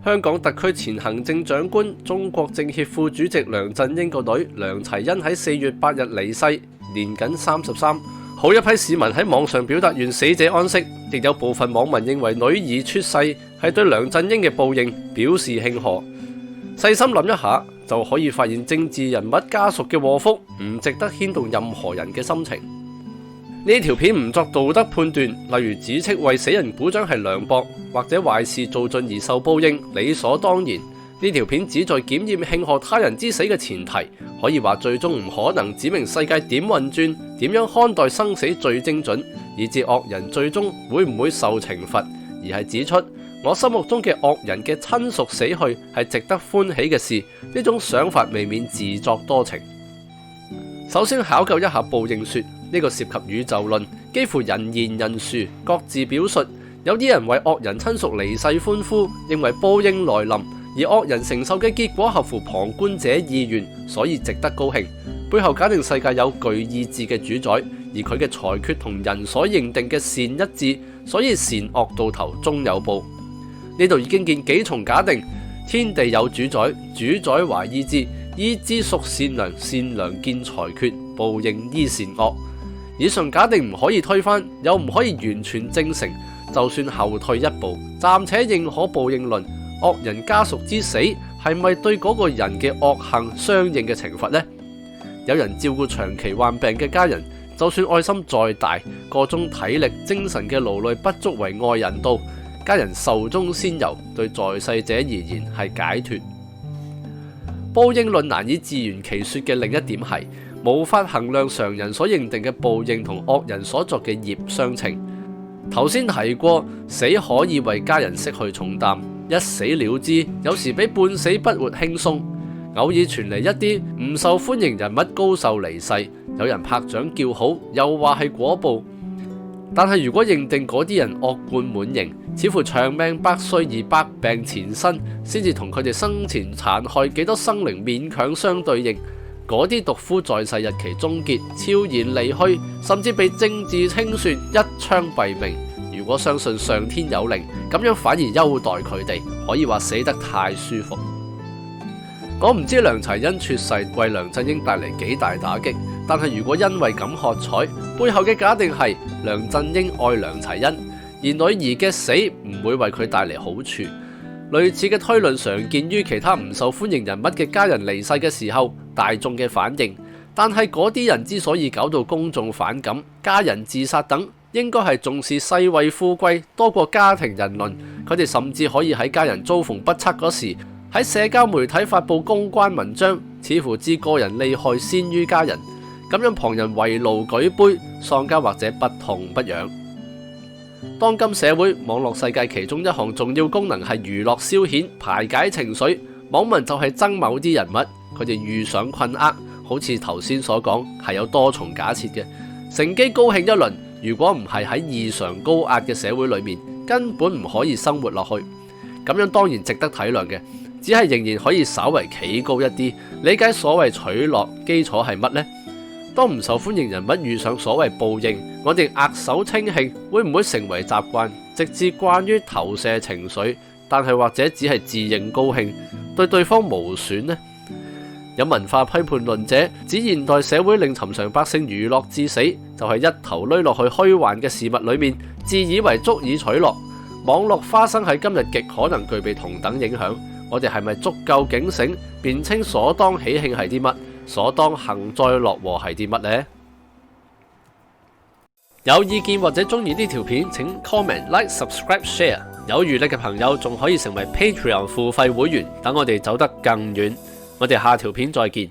香港特區前行政長官、中國政協副主席梁振英個女梁齊昕喺4月8日離世，年僅33。好一批市民喺網上表達願死者安息，亦有部分網民認為女兒出世係對梁振英嘅報應，表示慶賀。細心諗一下，就可以發現政治人物家屬嘅禍福唔值得牽動任何人嘅心情。呢條片唔作道德判斷，例如指斥為死人鼓掌係涼薄，或者壞事做盡而受報應，理所當然。呢條片旨在檢驗慶賀他人之死嘅前提，可以話最終唔可能指明世界點運轉，點樣看待生死最精準，以致惡人最終會唔會受懲罰，而係指出我心目中嘅惡人嘅親屬死去係值得歡喜嘅事。呢種想法未免自作多情。首先考究一下報應說，呢個涉及宇宙論，幾乎人言人殊，各自表述。有啲人為惡人親屬離世歡呼，認為報應來臨，而惡人承受嘅結果合乎旁觀者意願，所以值得高興。背後假定世界有具意志嘅主宰，而佢嘅裁決同人所認定嘅善一致，所以善惡到頭終有報。呢度已經見幾重假定：天地有主宰，主宰懷意志，意志屬善良，善良見裁決，報應依善惡。以上假定唔可以推翻，又唔可以完全證成。就算後退一步，暫且認可報應論，惡人家屬之死係咪對嗰個人嘅惡行相應嘅懲罰呢？有人照顧長期患病嘅家人，就算愛心再大，個中體力、精神嘅勞累不足為外人道，家人壽終仙遊，對在世者而言係解脫。報應論難以自圓其說嘅另一點係，無法衡量常人所認定嘅報應同惡人所作嘅業相稱。頭先提過，死可以為家人釋去重擔，一死了之，有時比半死不活輕鬆。偶爾傳嚟一啲唔受歡迎人物高壽離世，有人拍掌叫好，又話係果報。但係如果認定嗰啲人惡貫滿盈，似乎長命百歲而百病纏身，先至同佢哋生前殘害幾多生靈勉強相對應。嗰啲毒夫在世日期終結，悄然離去，甚至被政治清算，一槍斃命。如果相信上天有靈，咁樣反而優待佢哋，可以話死得太舒服。我唔知梁齊昕猝逝為梁振英帶嚟幾大打擊，但係如果因為咁喝彩，背後嘅假定係梁振英愛梁齊昕，而女兒嘅死唔會為佢帶嚟好處。類似嘅推論常見於其他唔受歡迎人物嘅家人離世嘅時候，大眾嘅反應。但係嗰啲人之所以搞到公眾反感，家人自殺等，應該係重視世位富貴多過家庭人倫。佢哋甚至可以喺家人遭逢不測嗰時，喺社交媒體發布公關文章，似乎置個人利害先於家人。咁樣旁人圍爐舉杯，喪家或者不痛不癢。當今社會網絡世界其中一項重要功能係娛樂消遣、排解情緒。網民就係憎某啲人物，佢哋遇上困厄，好似頭先所講係有多重假設嘅，乘機高興一輪。如果唔係喺異常高壓嘅社會裏面，根本唔可以生活落去。咁樣當然值得體諒嘅，只係仍然可以稍為企高一啲，理解所謂取樂基礎係乜呢？當唔受歡迎人物遇上所謂報應，我哋握手稱慶，會唔會成為習慣，直至慣於投射情緒，但係或者只係自認高興，對對方無損呢？有文化批判論者指現代社會令尋常百姓娛樂至死，就係一頭攏落去虛幻嘅事物裏面，自以為足以取樂。網絡花生喺今日極可能具備同等影響。我哋係咪足夠警醒，辨清所當喜慶係啲乜，所當幸災樂禍係啲乜呢？有意見或者中意呢條片，請 comment、like、subscribe、share。有餘力嘅朋友仲可以成為 Patreon 付費會員，等我哋走得更遠。我哋下條片再見。